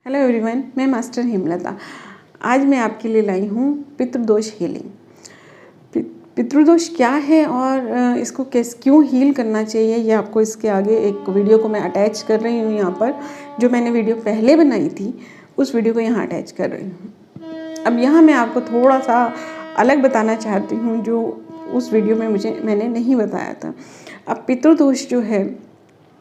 Hello everyone, मैं master Hemlata. आज मैं आपके लिए लाई हूँ पितृदोष हीलिंग। पितृदोष क्या है और इसको क्यों हील करना चाहिए, ये आपको इसके आगे एक वीडियो को मैं अटैच कर रही हूँ यहाँ पर। जो मैंने वीडियो पहले बनाई थी उस वीडियो को यहाँ अटैच कर रही हूँ। अब यहाँ मैं आपको थोड़ा सा अलग बताना चाहती हूँ जो उस वीडियो में मैंने नहीं बताया था। अब पितृदोष जो है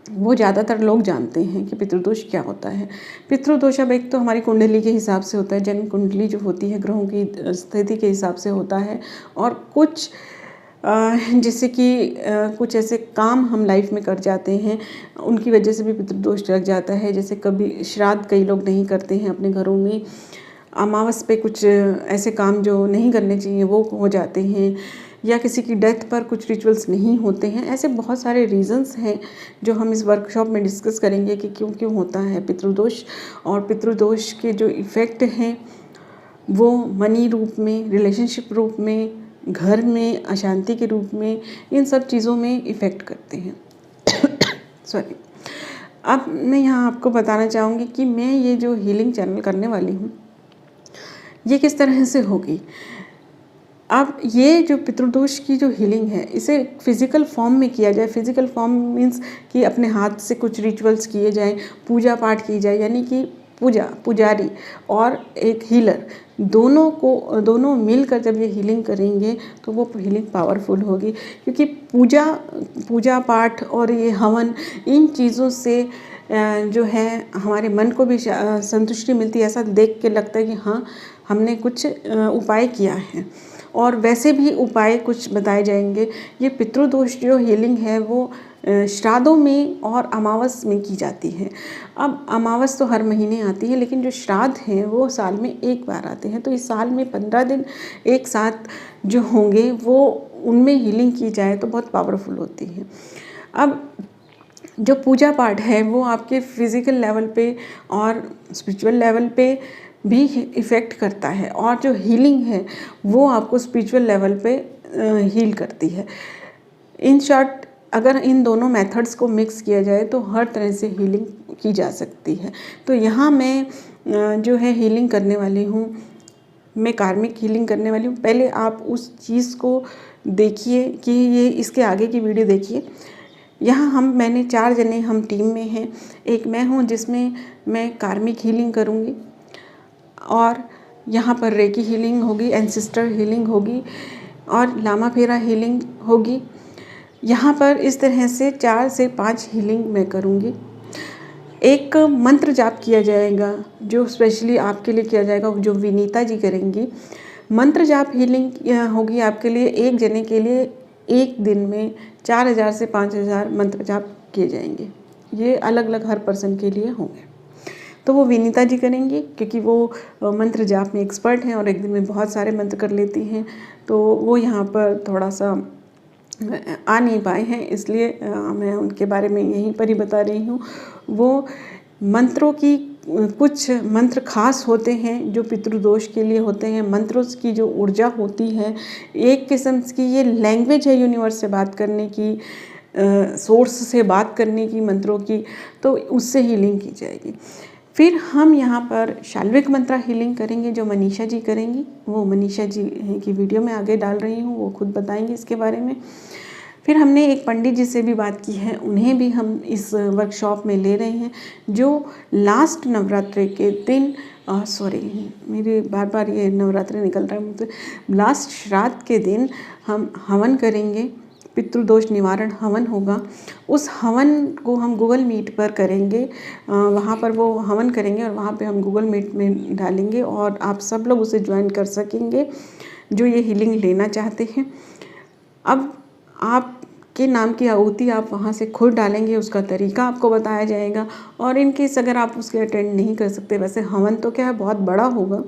वो ज़्यादातर लोग जानते हैं कि पितृदोष क्या होता है। पितृदोष अब एक तो हमारी कुंडली के हिसाब से होता है, जन्म कुंडली जो होती है ग्रहों की स्थिति के हिसाब से होता है। और कुछ जैसे कि कुछ ऐसे काम हम लाइफ में कर जाते हैं उनकी वजह से भी पितृदोष लग जाता है। जैसे कभी श्राद्ध कई लोग नहीं करते हैं अपने घरों में, अमावस पे कुछ ऐसे काम जो नहीं करने चाहिए वो हो जाते हैं, या किसी की डेथ पर कुछ रिचुअल्स नहीं होते हैं। ऐसे बहुत सारे रीजंस हैं जो हम इस वर्कशॉप में डिस्कस करेंगे कि क्यों क्यों होता है पितृदोष। और पितृदोष के जो इफ़ेक्ट हैं वो मनी रूप में, रिलेशनशिप रूप में, घर में अशांति के रूप में, इन सब चीज़ों में इफ़ेक्ट करते हैं। सॉरी। अब मैं यहाँ आपको बताना चाहूँगी कि मैं ये जो हीलिंग चैनल करने वाली हूँ ये किस तरह से होगी। अब ये जो पितृदोष की जो हीलिंग है इसे फिज़िकल फॉर्म में किया जाए। फिज़िकल फॉर्म मीन्स कि अपने हाथ से कुछ रिचुअल्स किए जाएं, पूजा पाठ की जाए, यानी कि पुजारी और एक हीलर दोनों मिलकर जब ये हीलिंग करेंगे तो वो हीलिंग पावरफुल होगी। क्योंकि पूजा पाठ और ये हवन, इन चीज़ों से जो है हमारे मन को भी संतुष्टि मिलती है। ऐसा देख के लगता है कि हाँ, हमने कुछ उपाय किया है। और वैसे भी उपाय कुछ बताए जाएंगे। ये पितृदोष जो हीलिंग है वो श्राद्धों में और अमावस में की जाती है। अब अमावस तो हर महीने आती है, लेकिन जो श्राद्ध हैं वो साल में एक बार आते हैं। तो इस साल में 15 दिन एक साथ जो होंगे वो उनमें हीलिंग की जाए तो बहुत पावरफुल होती है। अब जो पूजा पाठ है वो आपके फिज़िकल लेवल पे और स्पिरिचुअल लेवल पे भी इफ़ेक्ट करता है, और जो हीलिंग है वो आपको स्पिरिचुअल लेवल पे हील करती है। इन शॉर्ट, अगर इन दोनों मेथड्स को मिक्स किया जाए तो हर तरह से हीलिंग की जा सकती है। तो यहाँ मैं जो है हीलिंग करने वाली हूँ, मैं कार्मिक हीलिंग करने वाली हूँ। पहले आप उस चीज़ को देखिए कि ये इसके आगे की वीडियो देखिए। यहाँ मैंने 4 जने हम टीम में हैं। एक मैं हूँ जिसमें मैं कार्मिक हीलिंग करूँगी, और यहाँ पर रेकी हीलिंग होगी, एंसेस्टर हीलिंग होगी, और लामा फेरा हीलिंग होगी। यहाँ पर इस तरह से 4 से 5 हीलिंग मैं करूँगी। एक मंत्र जाप किया जाएगा जो स्पेशली आपके लिए किया जाएगा, जो विनीता जी करेंगी। मंत्र जाप हीलिंग होगी आपके लिए। एक जने के लिए एक दिन में 4000 से 5000 मंत्र जाप किए जाएंगे। ये अलग अलग हर पर्सन के लिए होंगे। तो वो विनीता जी करेंगी क्योंकि वो मंत्र जाप में एक्सपर्ट हैं और एक दिन में बहुत सारे मंत्र कर लेती हैं। तो वो यहाँ पर थोड़ा सा आ नहीं पाए हैं, इसलिए मैं उनके बारे में यहीं पर ही बता रही हूँ। वो मंत्रों की कुछ मंत्र खास होते हैं जो पितृदोष के लिए होते हैं। मंत्रों की जो ऊर्जा होती है, एक किस्म की ये लैंग्वेज है यूनिवर्स से बात करने की, सोर्स से बात करने की मंत्रों की, तो उससे हीलिंग की जाएगी। फिर हम यहाँ पर शाल्विक मंत्रा हीलिंग करेंगे जो मनीषा जी करेंगी। वो मनीषा जी की वीडियो में आगे डाल रही हूँ, वो खुद बताएंगी इसके बारे में। फिर हमने एक पंडित जी से भी बात की है, उन्हें भी हम इस वर्कशॉप में ले रहे हैं, जो लास्ट नवरात्रि के दिन मेरे बार ये नवरात्रि निकल रहा है मुझसे। लास्ट श्राद्ध के दिन हम हवन करेंगे, पितृदोष निवारण हवन होगा। उस हवन को हम गूगल मीट पर करेंगे, वहाँ पर वो हवन करेंगे और वहाँ पे हम गूगल मीट में डालेंगे और आप सब लोग उसे ज्वाइन कर सकेंगे जो ये हीलिंग लेना चाहते हैं। अब आपके नाम की आहुति आप वहाँ से खुद डालेंगे, उसका तरीका आपको बताया जाएगा। और इन केस अगर आप उसके अटेंड नहीं कर सकते, वैसे हवन तो क्या है बहुत बड़ा होगा,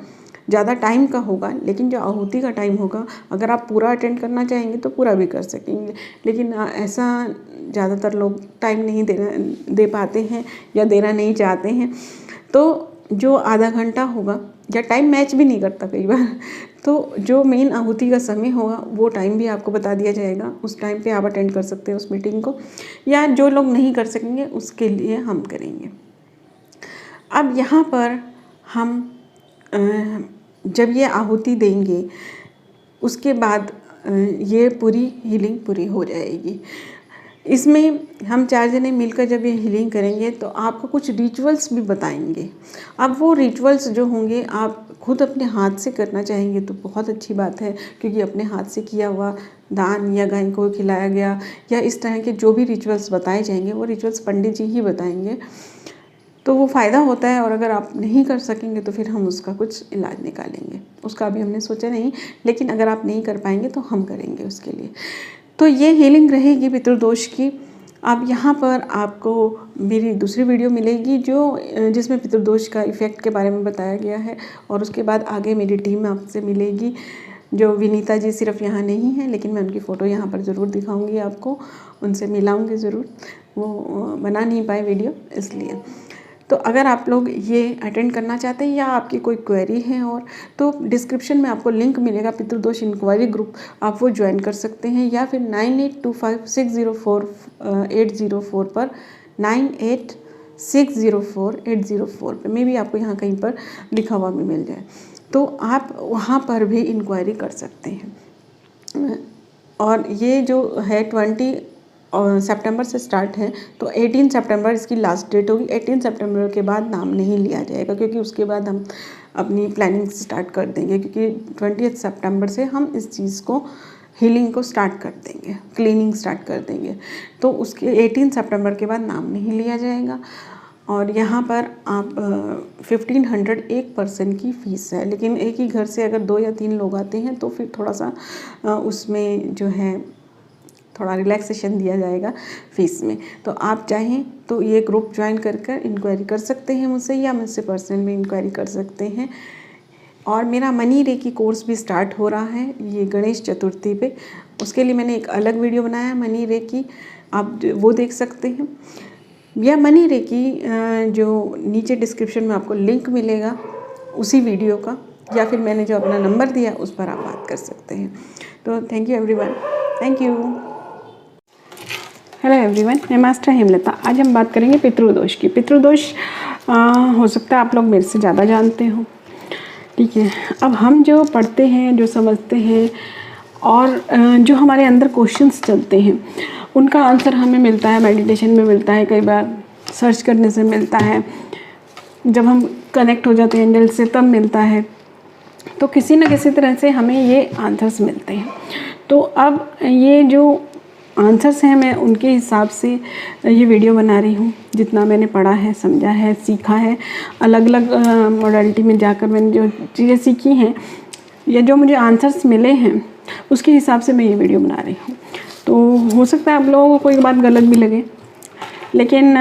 ज़्यादा टाइम का होगा, लेकिन जो आहुति का टाइम होगा अगर आप पूरा अटेंड करना चाहेंगे तो पूरा भी कर सकेंगे। लेकिन ऐसा ज़्यादातर लोग टाइम नहीं दे पाते हैं या देना नहीं चाहते हैं। तो जो आधा घंटा होगा, या टाइम मैच भी नहीं करता कई बार, तो जो मेन आहुति का समय होगा वो टाइम भी आपको बता दिया जाएगा। उस टाइम पे आप अटेंड कर सकते हैं उस मीटिंग को, या जो लोग नहीं कर सकेंगे उसके लिए हम करेंगे। अब यहाँ पर हम जब ये आहुति देंगे उसके बाद ये पूरी हीलिंग पूरी हो जाएगी। इसमें हम 4 जने मिलकर जब ये हीलिंग करेंगे तो आपको कुछ रिचुअल्स भी बताएंगे। अब वो रिचुअल्स जो होंगे आप खुद अपने हाथ से करना चाहेंगे तो बहुत अच्छी बात है, क्योंकि अपने हाथ से किया हुआ दान या गाय को खिलाया गया या इस तरह के जो भी रिचुअल्स बताए जाएंगे वो रिचुअल्स पंडित जी ही बताएंगे, तो वो फ़ायदा होता है। और अगर आप नहीं कर सकेंगे तो फिर हम उसका कुछ इलाज निकालेंगे, उसका अभी हमने सोचा नहीं, लेकिन अगर आप नहीं कर पाएंगे तो हम करेंगे उसके लिए। तो ये हीलिंग रहेगी पितृदोष की। अब यहाँ पर आपको मेरी दूसरी वीडियो मिलेगी जिसमें पितृदोष का इफ़ेक्ट के बारे में बताया गया है, और उसके बाद आगे मेरी टीम आपसे मिलेगी। जो विनीता जी सिर्फ यहाँ नहीं है, लेकिन मैं उनकी फ़ोटो यहाँ पर ज़रूर दिखाऊंगी आपको, उनसे मिलाऊंगी ज़रूर, वो बना नहीं पाए वीडियो इसलिए। तो अगर आप लोग ये अटेंड करना चाहते हैं या आपकी कोई क्वेरी है और, तो डिस्क्रिप्शन में आपको लिंक मिलेगा पितृदोष इंक्वायरी ग्रुप, आप वो ज्वाइन कर सकते हैं, या फिर 9825604804 पर 98604804 पे मे भी आपको यहाँ कहीं पर लिखा हुआ भी मिल जाए, तो आप वहाँ पर भी इंक्वायरी कर सकते हैं। और ये जो है 20 सितंबर से स्टार्ट है, तो 18 सितंबर इसकी लास्ट डेट होगी। 18 सितंबर के बाद नाम नहीं लिया जाएगा, क्योंकि उसके बाद हम अपनी प्लानिंग स्टार्ट कर देंगे, क्योंकि 20 सितंबर से हम इस चीज़ को हीलिंग को स्टार्ट कर देंगे, क्लीनिंग स्टार्ट कर देंगे। तो उसके 18 सितंबर के बाद नाम नहीं लिया जाएगा। और यहाँ पर आप 1500 एक पर्सन की फ़ीस है, लेकिन एक ही घर से अगर 2 या 3 लोग आते हैं तो फिर थोड़ा सा उसमें जो है थोड़ा रिलैक्सेशन दिया जाएगा फ़ीस में। तो आप चाहें तो ये ग्रुप ज्वाइन कर इंक्वायरी कर सकते हैं मुझसे, या मुझसे पर्सनल में इंक्वायरी कर सकते हैं। और मेरा मनी रेकी कोर्स भी स्टार्ट हो रहा है ये गणेश चतुर्थी पे, उसके लिए मैंने एक अलग वीडियो बनाया है मनी रेकी, आप वो देख सकते हैं। या मनी रेकी जो नीचे डिस्क्रिप्शन में आपको लिंक मिलेगा उसी वीडियो का, या फिर मैंने जो अपना नंबर दिया उस पर आप बात कर सकते हैं। तो thank you everyone, thank you. Hello everyone, मैं मास्टर हेमलता। आज हम बात करेंगे पितृदोष की। पितृदोष हो सकता है आप लोग मेरे से ज़्यादा जानते हो, ठीक है। अब हम जो पढ़ते हैं, जो समझते हैं, और जो हमारे अंदर क्वेश्चंस चलते हैं उनका आंसर हमें मिलता है मेडिटेशन में, मिलता है कई बार सर्च करने से मिलता है, जब हम कनेक्ट हो जाते हैं एंजल से तब मिलता है। तो किसी न किसी तरह से हमें ये आंसर्स मिलते हैं। तो अब ये जो आंसर्स हैं मैं उनके हिसाब से ये वीडियो बना रही हूँ, जितना मैंने पढ़ा है, समझा है, सीखा है, अलग अलग मॉडलिटी में जाकर मैंने जो चीज़ें सीखी हैं या जो मुझे आंसर्स मिले हैं उसके हिसाब से मैं ये वीडियो बना रही हूँ। तो हो सकता है आप लोगों को कोई बात गलत भी लगे, लेकिन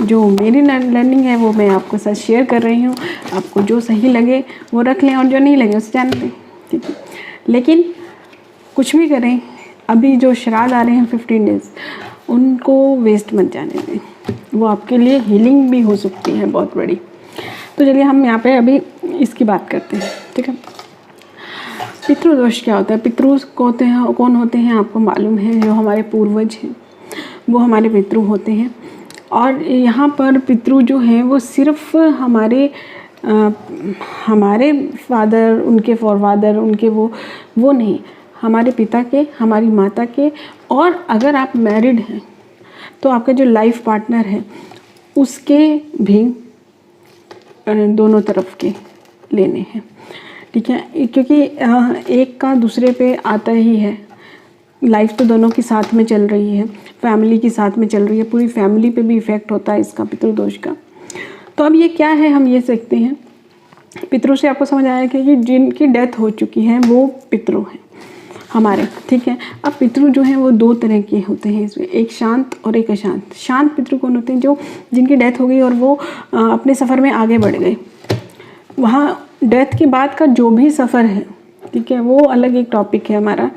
जो मेरी लर्निंग है वो मैं आपके साथ शेयर कर रही हूँ। आपको जो सही लगे वो रख लें और जो नहीं लगे उसे जान लें, ठीक है। लेकिन कुछ भी करें, अभी जो श्राद्ध आ रहे हैं 15 डेज़, उनको वेस्ट मत जाने दें, वो आपके लिए हीलिंग भी हो सकती है बहुत बड़ी। तो चलिए हम यहाँ पे अभी इसकी बात करते हैं, ठीक है। पितृदोष क्या होता है? पितृ कौन होते हैं आपको मालूम है? जो हमारे पूर्वज हैं वो हमारे पितृ होते हैं। और यहाँ पर पितृ जो हैं वो सिर्फ हमारे फादर, उनके फॉरफादर, उनके वो नहीं, हमारे पिता के, हमारी माता के, और अगर आप मैरिड हैं तो आपका जो लाइफ पार्टनर है उसके भी दोनों तरफ के लेने हैं, ठीक है। क्योंकि एक का दूसरे पे आता ही है, लाइफ तो दोनों की साथ में चल रही है, फैमिली की साथ में चल रही है, पूरी फैमिली पे भी इफ़ेक्ट होता है इसका, पितृदोष का। तो अब ये क्या है हम ये सीखते हैं। पितृ से आपको समझ आया कि जिनकी डेथ हो चुकी है वो पितृ हैं हमारे, ठीक है। अब पितृ जो हैं वो 2 तरह के होते हैं इसमें, एक शांत और एक अशांत। शांत पितृ कौन होते हैं? जो जिनकी डेथ हो गई और वो अपने सफ़र में आगे बढ़ गए। वहाँ डेथ के बाद का जो भी सफ़र है, ठीक है, वो अलग एक टॉपिक है हमारा,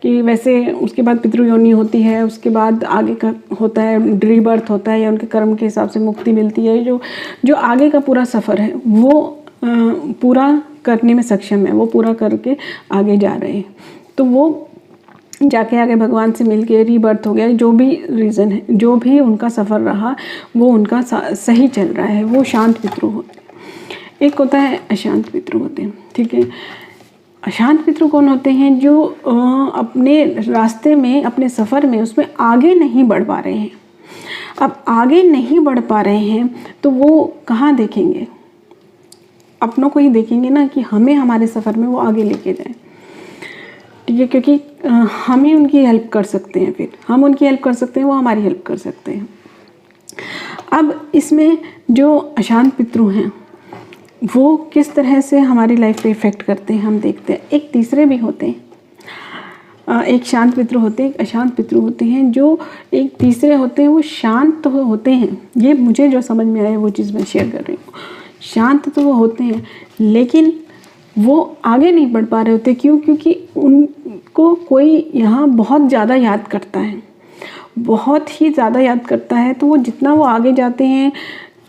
कि वैसे उसके बाद पितृयोनि होती है, उसके बाद आगे का होता है रीबर्थ होता है, या उनके कर्म के हिसाब से मुक्ति मिलती है। जो आगे का पूरा सफ़र है वो पूरा करने में सक्षम है, वो पूरा करके आगे जा रहे हैं, तो वो जाके आगे भगवान से मिल के रीबर्थ हो गया, जो भी रीज़न है, जो भी उनका सफ़र रहा वो उनका सही चल रहा है, वो शांत पितृ होते हैं। एक होता है अशांत पितृ होते हैं, ठीक है। अशांत पितृ कौन होते हैं? जो अपने रास्ते में, अपने सफ़र में, उसमें आगे नहीं बढ़ पा रहे हैं। अब आगे नहीं बढ़ पा रहे हैं तो वो कहाँ देखेंगे? अपनों को ही देखेंगे ना, कि हमें हमारे सफ़र में वो आगे लेके जाए, ठीक है। क्योंकि हम ही उनकी हेल्प कर सकते हैं, फिर हम उनकी हेल्प कर सकते हैं, वो हमारी हेल्प कर सकते हैं। अब इसमें जो अशांत पितृ हैं वो किस तरह से हमारी लाइफ पे इफ़ेक्ट करते हैं हम देखते हैं। एक तीसरे भी होते हैं, एक शांत पितृ होते हैं, एक अशांत पितृ होते हैं। जो एक तीसरे होते हैं वो शांत तो होते हैं, ये मुझे जो समझ में आया वो चीज़ मैं शेयर कर रही हूँ। शांत तो वो होते हैं लेकिन वो आगे नहीं बढ़ पा रहे होते। क्यों? क्योंकि उनको कोई यहाँ बहुत ज़्यादा याद करता है, बहुत ही ज़्यादा याद करता है। तो वो जितना वो आगे जाते हैं,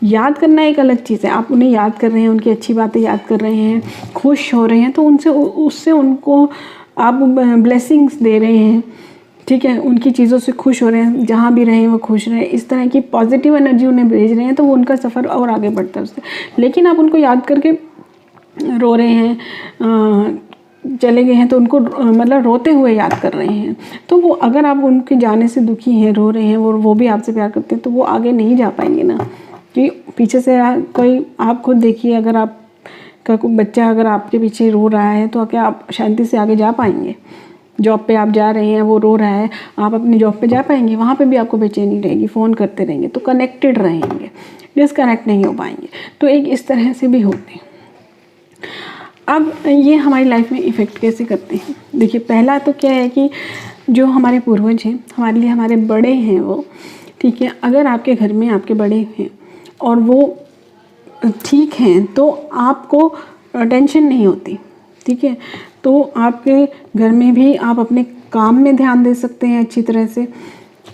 याद करना एक अलग चीज़ है, आप उन्हें याद कर रहे हैं, उनकी अच्छी बातें याद कर रहे हैं, खुश हो रहे हैं, तो उससे उनको आप ब्लेसिंग्स दे रहे हैं, ठीक है। उनकी चीज़ों से खुश हो रहे हैं, जहाँ भी रहें वो खुश रहें, इस तरह की पॉजिटिव एनर्जी उन्हें भेज रहे हैं, तो वो उनका सफ़र और आगे बढ़ता है उससे। लेकिन आप उनको याद करके रो रहे हैं, चले गए हैं, तो उनको मतलब रोते हुए याद कर रहे हैं, तो वो अगर आप उनके जाने से दुखी हैं, रो रहे हैं, वो भी आपसे प्यार करते हैं, तो वो आगे नहीं जा पाएंगे ना। कि पीछे से कोई, आप खुद देखिए, अगर आपका कोई बच्चा अगर आपके पीछे रो रहा है तो क्या आप शांति से आगे जा पाएंगे? जॉब पे आप जा रहे हैं, वो रो रहा है, आप अपनी जॉब पे जा पाएंगे? वहाँ पे भी आपको बेचैनी रहेगी, फ़ोन करते रहेंगे, तो कनेक्टेड रहेंगे, डिसकनेक्ट नहीं हो पाएंगे। तो एक इस तरह से भी होते हैं। अब ये हमारी लाइफ में इफ़ेक्ट कैसे करते हैं? देखिए, पहला तो क्या है कि जो हमारे पूर्वज हैं, हमारे लिए हमारे बड़े हैं वो, ठीक है। अगर आपके घर में आपके बड़े हैं और वो ठीक हैं तो आपको टेंशन नहीं होती, ठीक है। तो आपके घर में भी आप अपने काम में ध्यान दे सकते हैं अच्छी तरह से,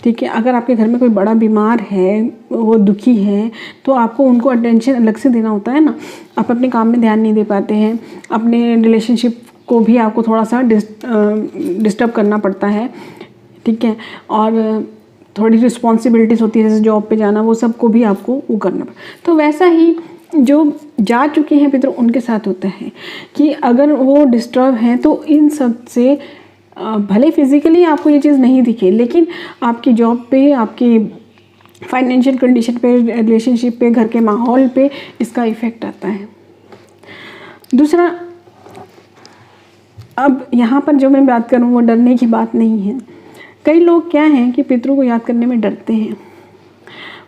ठीक है। अगर आपके घर में कोई बड़ा बीमार है, वो दुखी है, तो आपको उनको अटेंशन अलग से देना होता है ना। आप अपने काम में ध्यान नहीं दे पाते हैं, अपने रिलेशनशिप को भी आपको थोड़ा सा डिस्टर्ब करना पड़ता है, ठीक है। और थोड़ी रिस्पॉन्सिबिलिटीज़ होती है, जैसे जॉब पे जाना, वो सबको भी आपको वो करना पड़ता है। तो वैसा ही जो जा चुके हैं पितृ, उनके साथ होता है कि अगर वो डिस्टर्ब हैं तो इन सब से भले फिज़िकली आपको ये चीज़ नहीं दिखे, लेकिन आपकी जॉब पे, आपकी फाइनेंशियल कंडीशन पे, रिलेशनशिप पे, घर के माहौल पे इसका इफ़ेक्ट आता है। दूसरा, अब यहाँ पर जो मैं बात करूँ वो डरने की बात नहीं है। कई लोग क्या हैं कि पितरों को याद करने में डरते हैं।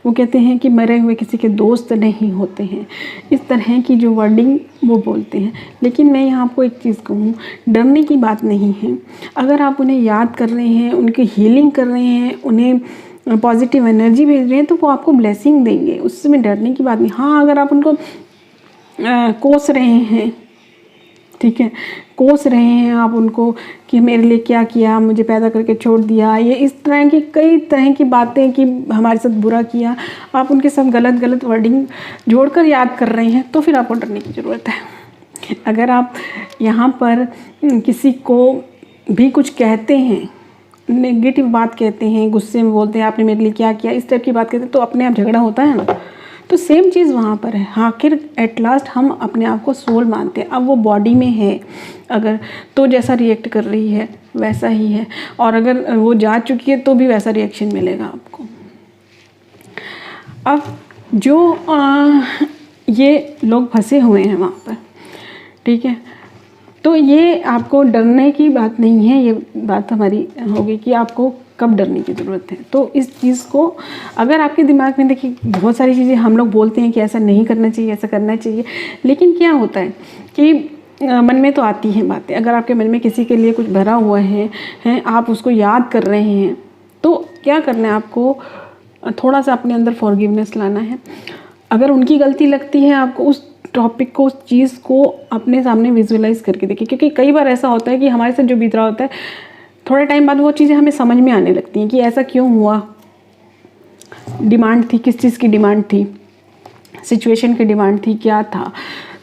वो कहते हैं कि मरे हुए किसी के दोस्त नहीं होते हैं, इस तरह की जो वर्डिंग वो बोलते हैं। लेकिन मैं यहाँ आपको एक चीज़ कहूँ, डरने की बात नहीं है। अगर आप उन्हें याद कर रहे हैं, उनकी हीलिंग कर रहे हैं, उन्हें पॉजिटिव एनर्जी भेज रहे हैं, तो वो आपको ब्लेसिंग देंगे, उसमें डरने की बात नहीं। हाँ, अगर आप उनको कोस रहे हैं, ठीक है, कोस रहे हैं आप उनको कि मेरे लिए क्या किया, मुझे पैदा करके छोड़ दिया, ये इस तरह की कई तरह की बातें कि हमारे साथ बुरा किया, आप उनके साथ गलत वर्डिंग जोड़कर याद कर रहे हैं, तो फिर आपको डरने की ज़रूरत है। अगर आप यहाँ पर किसी को भी कुछ कहते हैं, नेगेटिव बात कहते हैं, गुस्से में बोलते हैं आपने मेरे लिए क्या किया, इस टाइप की बात कहते हैं, तो अपने आप झगड़ा होता है ना। तो सेम चीज़ वहाँ पर है। आखिर एट लास्ट हम अपने आप को सोल मानते हैं। अब वो बॉडी में है अगर, तो जैसा रिएक्ट कर रही है वैसा ही है, और अगर वो जा चुकी है तो भी वैसा रिएक्शन मिलेगा आपको। अब जो ये लोग फंसे हुए हैं वहाँ पर, ठीक है, तो ये आपको डरने की बात नहीं है। ये बात हमारी होगी कि आपको कब डरने की ज़रूरत है। तो इस चीज़ को अगर आपके दिमाग में, देखिए बहुत सारी चीज़ें हम लोग बोलते हैं कि ऐसा नहीं करना चाहिए, ऐसा करना चाहिए, लेकिन क्या होता है कि मन में तो आती हैं बातें। अगर आपके मन में किसी के लिए कुछ भरा हुआ है, आप उसको याद कर रहे हैं, तो क्या करना है आपको, थोड़ा सा अपने अंदर फॉरगिवनेस लाना है। अगर उनकी गलती लगती है आपको, उस टॉपिक को, उस चीज़ को अपने सामने विजुअलाइज़ करके देखिए। क्योंकि कई बार ऐसा होता है कि हमारे साथ जो बीत रहा होता है, थोड़े टाइम बाद वो चीज़ें हमें समझ में आने लगती हैं कि ऐसा क्यों हुआ, डिमांड थी, किस चीज़ की डिमांड थी, सिचुएशन की डिमांड थी, क्या था।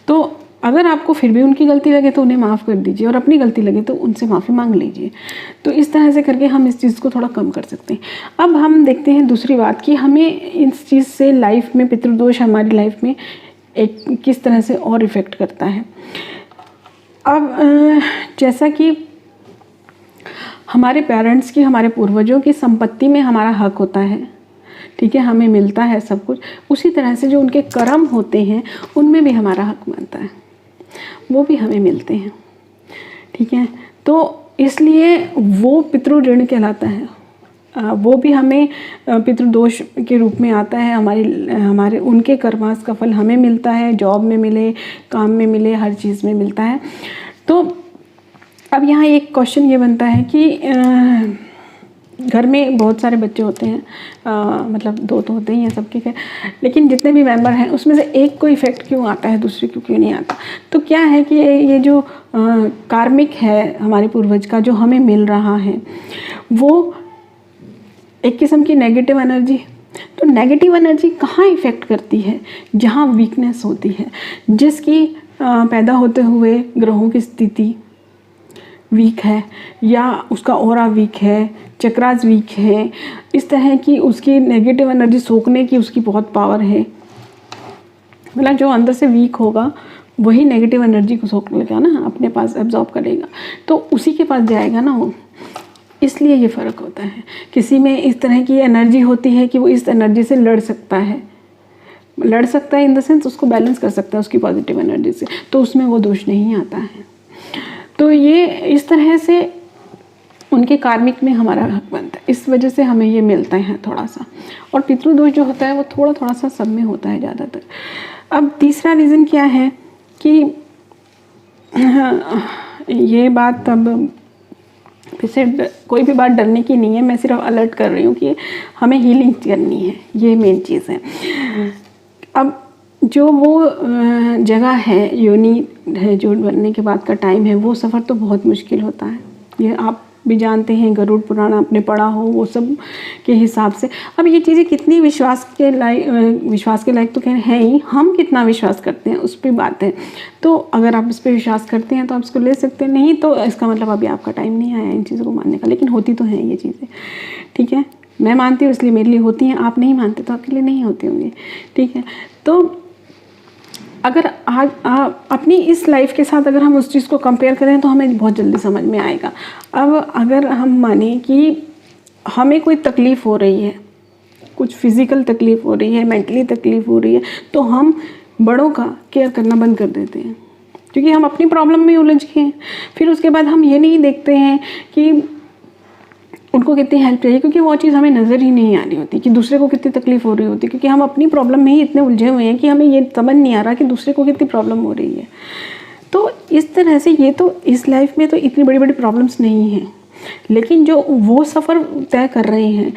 तो अगर आपको फिर भी उनकी गलती लगे तो उन्हें माफ़ कर दीजिए, और अपनी गलती लगे तो उनसे माफ़ी मांग लीजिए। तो इस तरह से करके हम इस चीज़ को थोड़ा कम कर सकते हैं। अब हम देखते हैं दूसरी बात कि हमें इस चीज़ से लाइफ में पितृदोष हमारी लाइफ में एक किस तरह से और इफ़ेक्ट करता है। अब जैसा कि हमारे पेरेंट्स की, हमारे पूर्वजों की संपत्ति में हमारा हक होता है, ठीक है, हमें मिलता है सब कुछ, उसी तरह से जो उनके कर्म होते हैं उनमें भी हमारा हक बनता है, वो भी हमें मिलते हैं, ठीक है। तो इसलिए वो पितृ ऋण कहलाता है, वो भी हमें पितृदोष के रूप में आता है। हमारे उनके कर्मास का फल हमें मिलता है, जॉब में मिले, काम में मिले, हर चीज़ में मिलता है। तो अब यहाँ एक क्वेश्चन ये बनता है कि घर में बहुत सारे बच्चे होते हैं, मतलब 2 तो होते ही हैं सबके के, लेकिन जितने भी मेंबर हैं उसमें से एक को इफ़ेक्ट क्यों आता है, दूसरे को क्यों नहीं आता। तो क्या है कि ये जो कार्मिक है हमारे पूर्वज का जो हमें मिल रहा है, वो एक किस्म की नेगेटिव एनर्जी। तो नेगेटिव एनर्जी कहाँ इफ़ेक्ट करती है? जहाँ वीकनेस होती है, जिसकी पैदा होते हुए ग्रहों की स्थिति वीक है, या उसका ऑरा वीक है, चक्रास वीक है, इस तरह की उसकी नेगेटिव एनर्जी सोखने की उसकी बहुत पावर है। मतलब जो अंदर से वीक होगा वही नेगेटिव एनर्जी को सोख लेगा ना, अपने पास एब्जॉर्ब करेगा, तो उसी के पास जाएगा ना वो। इसलिए ये फ़र्क होता है। किसी में इस तरह की एनर्जी होती है कि वो इस एनर्जी से लड़ सकता है इन द सेंस उसको बैलेंस कर सकता है उसकी पॉजिटिव एनर्जी से, तो उसमें वो दोष नहीं आता है। तो ये इस तरह से उनके कार्मिक में हमारा हक बनता है, इस वजह से हमें ये मिलता है थोड़ा सा। और पितृदोष जो होता है वो थोड़ा सा सब में होता है ज़्यादातर। अब तीसरा रीज़न क्या है कि ये बात अब फिर से कोई भी बात डरने की नहीं है, मैं सिर्फ अलर्ट कर रही हूँ कि हमें हीलिंग करनी है, ये मेन चीज़ है। अब जो वो जगह है, योनि है, जो बनने के बाद का टाइम है, वो सफ़र तो बहुत मुश्किल होता है, ये आप भी जानते हैं, गरुड़ पुराण आपने पढ़ा हो, वो सब के हिसाब से। अब ये चीज़ें कितनी विश्वास के लायक तो खैर है ही, हम कितना विश्वास करते हैं उस पर बात है। तो अगर आप इस पर विश्वास करते हैं तो आप इसको ले सकते हैं, नहीं तो इसका मतलब अभी आपका टाइम नहीं आया इन चीज़ों को मानने का। लेकिन होती तो हैं ये चीज़ें, ठीक है, मैं मानती हूँ इसलिए मेरे लिए होती हैं, आप नहीं मानते तो आपके लिए नहीं होती होंगी, ठीक है। तो अगर आज अपनी इस लाइफ के साथ अगर हम उस चीज़ को कंपेयर करें तो हमें बहुत जल्दी समझ में आएगा। अब अगर हम माने कि हमें कोई तकलीफ़ हो रही है, कुछ फिज़िकल तकलीफ़ हो रही है, मेंटली तकलीफ़ हो रही है, तो हम बड़ों का केयर करना बंद कर देते हैं, क्योंकि हम अपनी प्रॉब्लम में उलझ गए हैं। फिर उसके बाद हम ये नहीं देखते हैं कि उनको कितनी हेल्प चाहिए, क्योंकि वो चीज़ हमें नज़र ही नहीं आ रही होती कि दूसरे को कितनी तकलीफ़ हो रही होती, क्योंकि हम अपनी प्रॉब्लम में ही इतने उलझे हुए हैं कि हमें ये समझ नहीं आ रहा कि दूसरे को कितनी प्रॉब्लम हो रही है। तो इस तरह से ये तो इस लाइफ में तो इतनी बड़ी बड़ी प्रॉब्लम्स नहीं हैं, लेकिन जो वो सफ़र तय कर रहे हैं,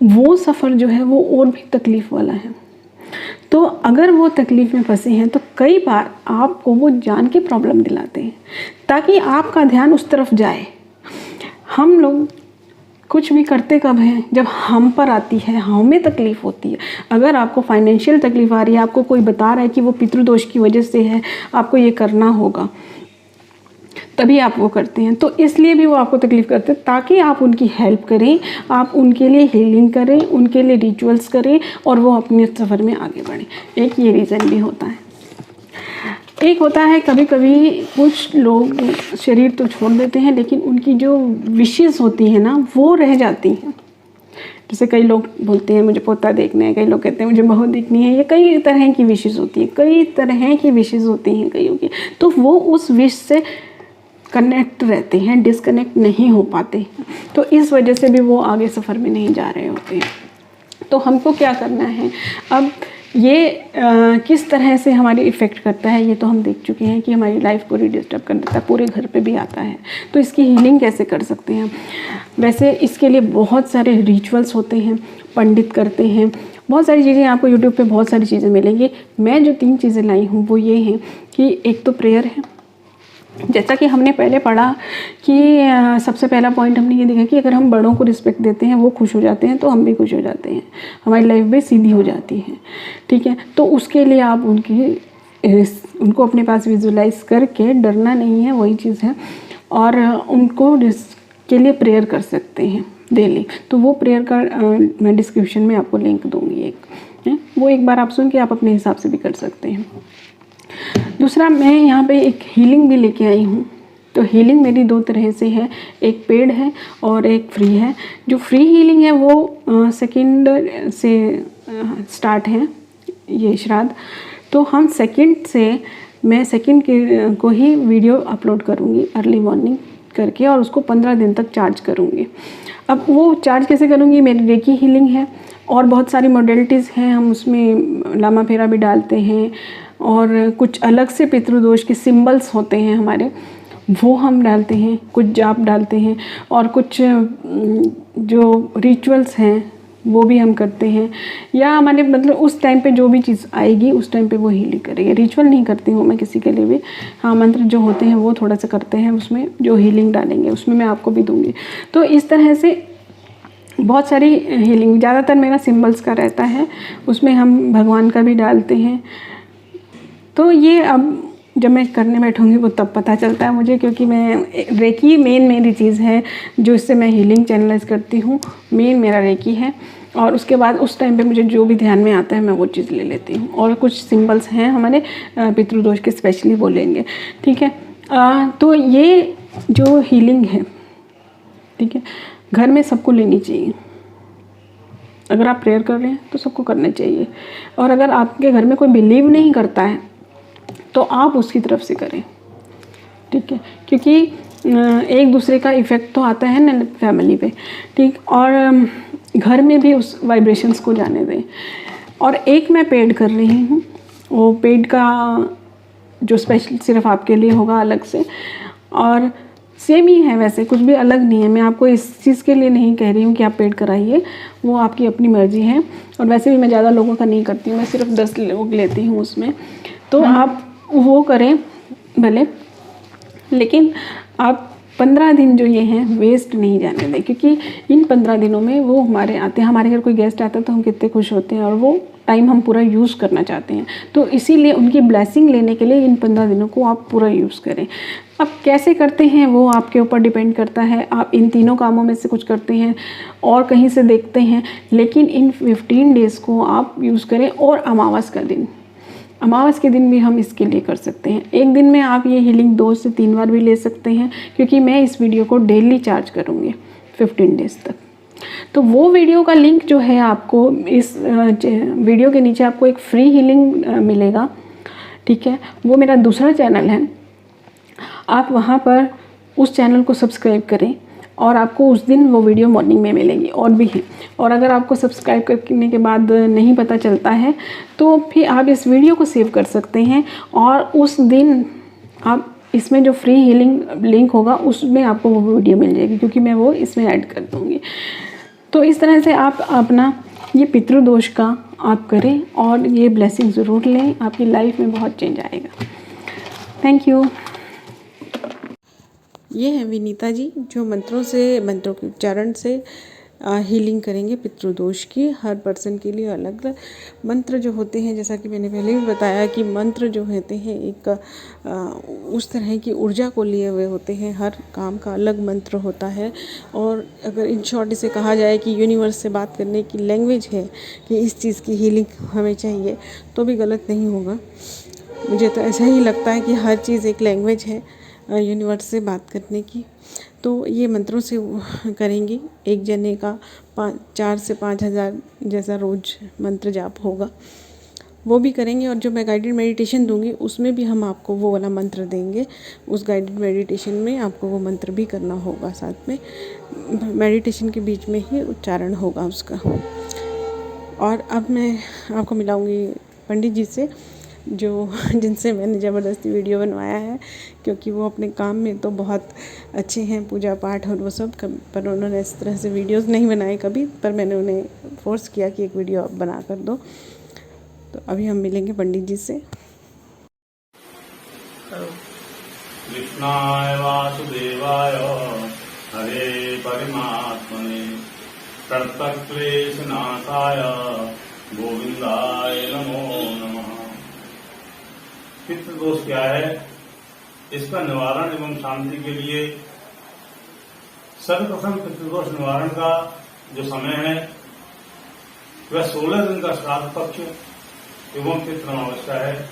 वो सफ़र जो है वो और भी तकलीफ़ वाला है। तो अगर वो तकलीफ़ में फंसे हैं तो कई बार आपको वो जान के प्रॉब्लम दिलाते हैं ताकि आपका ध्यान उस तरफ जाए। हम लोग कुछ भी करते कब हैं? जब हम पर आती है, हमें तकलीफ़ होती है। अगर आपको फाइनेंशियल तकलीफ़ आ रही है, आपको कोई बता रहा है कि वो पितृदोष की वजह से है, आपको ये करना होगा, तभी आप वो करते हैं। तो इसलिए भी वो आपको तकलीफ़ करते हैं ताकि आप उनकी हेल्प करें, आप उनके लिए हीलिंग करें, उनके लिए रिचुअल्स करें और वो अपने सफ़र में आगे बढ़ें। एक ये रीज़न भी होता है। एक होता है कभी कभी कुछ लोग शरीर तो छोड़ देते हैं, लेकिन उनकी जो विशेज़ होती हैं ना वो रह जाती हैं। जैसे कई लोग बोलते हैं मुझे पोता देखना है, कई लोग कहते हैं मुझे बहू देखनी है। ये कई तरह की विशेज़ होती हैं, कई तरह की विशेज़ होती हैं कईयों की। तो वो उस विश से कनेक्ट रहते हैं, डिसकनेक्ट नहीं हो पाते। तो इस वजह से भी वो आगे सफ़र में नहीं जा रहे होते हैं। तो हमको क्या करना है अब? ये किस तरह से हमारी इफ़ेक्ट करता है ये तो हम देख चुके हैं कि हमारी लाइफ को डिस्टर्ब कर देता है, पूरे घर पे भी आता है। तो इसकी हीलिंग कैसे कर सकते हैं? वैसे इसके लिए बहुत सारे रिचुअल्स होते हैं, पंडित करते हैं, बहुत सारी चीज़ें आपको यूट्यूब पे बहुत सारी चीज़ें मिलेंगी। मैं जो 3 चीज़ें लाई हूँ वो ये हैं कि एक तो प्रेयर है। जैसा कि हमने पहले पढ़ा कि सबसे पहला पॉइंट हमने ये देखा कि अगर हम बड़ों को रिस्पेक्ट देते हैं, वो खुश हो जाते हैं, तो हम भी खुश हो जाते हैं, हमारी लाइफ भी सीधी हो जाती है, ठीक है। तो उसके लिए आप उनकी उनको अपने पास विजुलाइज करके डरना नहीं है, वही चीज़ है। और उनको के लिए प्रेयर कर सकते हैं डेली। तो वो प्रेयर का मैं डिस्क्रिप्शन में आपको लिंक दूंगी एक है, वो एक बार आप सुन के आप अपने हिसाब से भी कर सकते हैं। दूसरा, मैं यहाँ पे एक हीलिंग भी लेके आई हूँ। तो हीलिंग मेरी दो तरह से है, एक पेड है और एक फ्री है। जो फ्री हीलिंग है वो सेकंड से स्टार्ट है ये श्राद्ध। तो हम मैं सेकंड के को ही वीडियो अपलोड करूँगी अर्ली मॉर्निंग करके, और उसको 15 दिन तक चार्ज करूँगी। अब वो चार्ज कैसे करूँगी, मेरी रेकी हीलिंग है और बहुत सारी मॉडलिटीज़ हैं, हम उसमें लामा फेरा भी डालते हैं और कुछ अलग से पितृदोष के सिंबल्स होते हैं हमारे, वो हम डालते हैं, कुछ जाप डालते हैं और कुछ जो रिचुअल्स हैं वो भी हम करते हैं। या हमारे मतलब उस टाइम पे जो भी चीज़ आएगी उस टाइम पे वो हीलिंग करेंगे। रिचुअल नहीं करती हूँ मैं किसी के लिए भी, हाँ मंत्र जो होते हैं वो थोड़ा सा करते हैं, उसमें जो हीलिंग डालेंगे उसमें मैं आपको भी दूँगी। तो इस तरह से बहुत सारी हीलिंग, ज़्यादातर मेरा सिंबल्स का रहता है, उसमें हम भगवान का भी डालते हैं। तो ये अब जब मैं करने बैठूँगी वो तब पता चलता है मुझे, क्योंकि मैं रेकी मेरी चीज़ है जो इससे मैं हीलिंग चैनलाइज करती हूँ, मेन मेरा रेकी है। और उसके बाद उस टाइम पे मुझे जो भी ध्यान में आता है मैं वो चीज़ ले लेती हूँ। और कुछ सिंबल्स हैं हमारे पितृदोष के, स्पेशली बोलेंगे, ठीक है। तो ये जो हीलिंग है, ठीक है, घर में सबको लेनी चाहिए। अगर आप प्रेयर कर रहे हैं तो सबको करना चाहिए। और अगर आपके घर में कोई बिलीव नहीं करता है तो आप उसकी तरफ से करें, ठीक है, क्योंकि एक दूसरे का इफ़ेक्ट तो आता है ना फैमिली पे, ठीक। और घर में भी उस वाइब्रेशंस को जाने दें। और एक मैं पेड कर रही हूँ, वो पेड का जो स्पेशल सिर्फ आपके लिए होगा अलग से, और सेम ही है, वैसे कुछ भी अलग नहीं है। मैं आपको इस चीज़ के लिए नहीं कह रही हूँ कि आप पेड कराइए, वो आपकी अपनी मर्ज़ी है। और वैसे भी मैं ज़्यादा लोगों का नहीं करती हूँ, मैं सिर्फ 10 लोग लेती हूँ उसमें। तो आप वो करें भले, लेकिन आप 15 दिन जो ये हैं वेस्ट नहीं जाने दें, क्योंकि इन 15 दिनों में वो हमारे आते हैं। हमारे घर कोई गेस्ट आता है तो हम कितने खुश होते हैं, और वो टाइम हम पूरा यूज़ करना चाहते हैं। तो इसीलिए उनकी ब्लेसिंग लेने के लिए इन 15 दिनों को आप पूरा यूज़ करें। अब कैसे करते हैं वो आपके ऊपर डिपेंड करता है। आप इन तीनों कामों में से कुछ करते हैं और कहीं से देखते हैं, लेकिन इन 15 डेज़ को आप यूज़ करें। और अमावस के दिन भी हम इसके लिए कर सकते हैं। एक दिन में आप ये हीलिंग 2 से 3 बार भी ले सकते हैं, क्योंकि मैं इस वीडियो को डेली चार्ज करूँगी 15 डेज़ तक। तो वो वीडियो का लिंक जो है आपको इस वीडियो के नीचे आपको एक फ्री हीलिंग मिलेगा, ठीक है। वो मेरा दूसरा चैनल है, आप वहाँ पर उस चैनल को सब्सक्राइब करें और आपको उस दिन वो वीडियो मॉर्निंग में मिलेगी। और भी है, और अगर आपको सब्सक्राइब करने के बाद नहीं पता चलता है तो फिर आप इस वीडियो को सेव कर सकते हैं, और उस दिन आप इसमें जो फ्री हीलिंग लिंक होगा उसमें आपको वो वीडियो मिल जाएगी, क्योंकि मैं वो इसमें ऐड कर दूँगी। तो इस तरह से आप अपना ये पितृदोष का आप करें और ये ब्लेसिंग ज़रूर लें, आपकी लाइफ में बहुत चेंज आएगा। Thank you. ये है विनीता जी, जो मंत्रों के उच्चारण से हीलिंग करेंगे पितृदोष की। हर पर्सन के लिए अलग अलग मंत्र जो होते हैं, जैसा कि मैंने पहले भी बताया कि मंत्र जो होते हैं एक उस तरह की ऊर्जा को लिए हुए होते हैं। हर काम का अलग मंत्र होता है। और अगर इन शॉर्ट इसे कहा जाए कि यूनिवर्स से बात करने की लैंग्वेज है कि इस चीज़ की हीलिंग हमें चाहिए, तो भी गलत नहीं होगा। मुझे तो ऐसा ही लगता है कि हर चीज़ एक लैंग्वेज है यूनिवर्स से बात करने की। तो ये मंत्रों से करेंगी। एक जने का 4 से 5 हज़ार जैसा रोज़ मंत्र जाप होगा, वो भी करेंगे। और जो मैं गाइडेड मेडिटेशन दूंगी उसमें भी हम आपको वो वाला मंत्र देंगे। उस गाइडेड मेडिटेशन में आपको वो मंत्र भी करना होगा, साथ में मेडिटेशन के बीच में ही उच्चारण होगा उसका। और अब मैं आपको मिलाऊंगी पंडित जी से, जिनसे मैंने ज़बरदस्ती वीडियो बनवाया है, क्योंकि वो अपने काम में तो बहुत अच्छे हैं, पूजा पाठ और वो सब, पर उन्होंने इस तरह से वीडियोस नहीं बनाए कभी, पर मैंने उन्हें फोर्स किया कि एक वीडियो आप बना कर दो। तो अभी हम मिलेंगे पंडित जी से। कृष्णाय वासुदेवाय हरे परमात्मने तत्क्लेशनाशाय गोविंदाय नमो नमः। पितृदोष क्या है, इसका निवारण एवं शांति के लिए सर्वप्रथम पितृदोष निवारण का जो समय है वह 16 दिन का श्राद्ध पक्ष एवं पितृ अमावस्या है।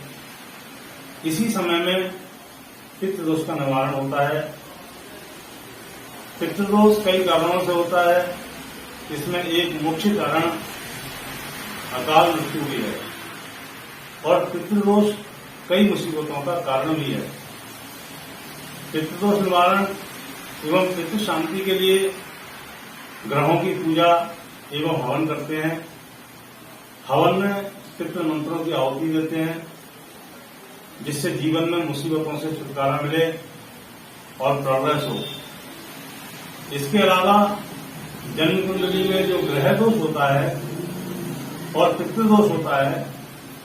इसी समय में पितृदोष का निवारण होता है। पितृदोष कई कारणों से होता है, इसमें एक मुख्य कारण अकाल मृत्यु भी है और पितृदोष कई मुसीबतों का कारण भी है। पितृदोष निवारण एवं पितृ शांति के लिए ग्रहों की पूजा एवं हवन करते हैं। हवन में पितृ मंत्रों की आहुति देते हैं, जिससे जीवन में मुसीबतों से छुटकारा मिले और प्रोग्रेस हो। इसके अलावा जन्म कुंडली में जो ग्रह दोष होता है और पितृदोष होता है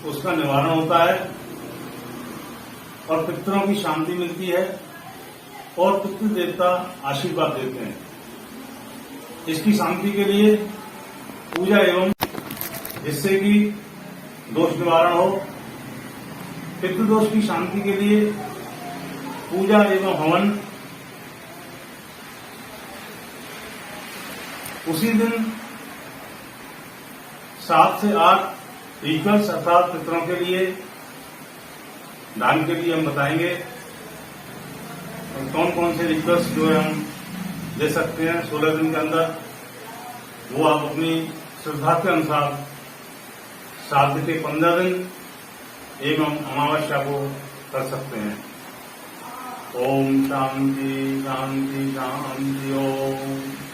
उसका निवारण होता है और पितरों की शांति मिलती है और पितृ देवता आशीर्वाद देते हैं। इसकी शांति के लिए पूजा एवं जिससे कि दोष निवारण हो, पितृदोष की शांति के लिए पूजा एवं हवन उसी दिन 7 से 8 रिचुअल्स अर्थात पितरों के लिए दान के लिए हम बताएंगे और कौन कौन से रिचुअल्स जो है हम दे सकते हैं 16 दिन के अंदर। वो आप अपनी श्रद्धा के अनुसार श्राद्ध के 15 दिन एवं अमावस्या को कर सकते हैं। ओम शांति शांति शांति ओम।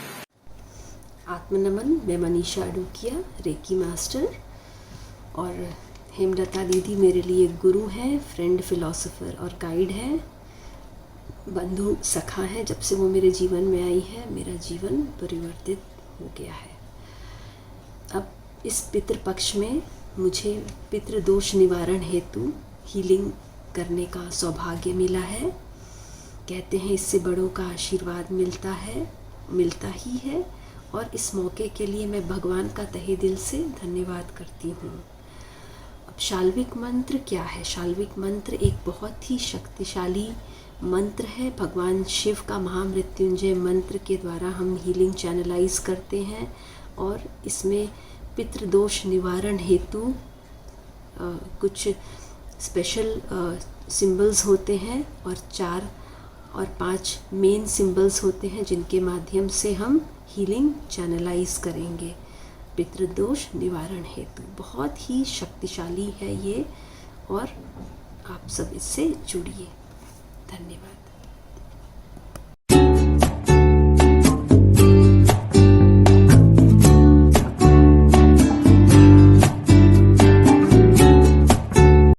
आत्मनमन। मैं मनीषा अडुकिया, रेकी मास्टर, और हेमलता दीदी मेरे लिए गुरु हैं, फ्रेंड, फिलॉसफर और गाइड है, बंधु सखा है। जब से वो मेरे जीवन में आई है मेरा जीवन परिवर्तित हो गया है। अब इस पितृपक्ष में मुझे पितृदोष निवारण हेतु हीलिंग करने का सौभाग्य मिला है। कहते हैं इससे बड़ों का आशीर्वाद मिलता ही है और इस मौके के लिए मैं भगवान का तहे दिल से धन्यवाद करती हूँ। अब शाल्विक मंत्र क्या है? शाल्विक मंत्र एक बहुत ही शक्तिशाली मंत्र है। भगवान शिव का महामृत्युंजय मंत्र के द्वारा हम हीलिंग चैनलाइज करते हैं और इसमें पितृदोष निवारण हेतु कुछ स्पेशल सिंबल्स होते हैं और 4 और 5 मेन सिंबल्स होते हैं जिनके माध्यम से हम हीलिंग चैनलाइज करेंगे पितृदोष निवारण हेतु। बहुत ही शक्तिशाली है ये और आप सब इससे जुड़िए। धन्यवाद।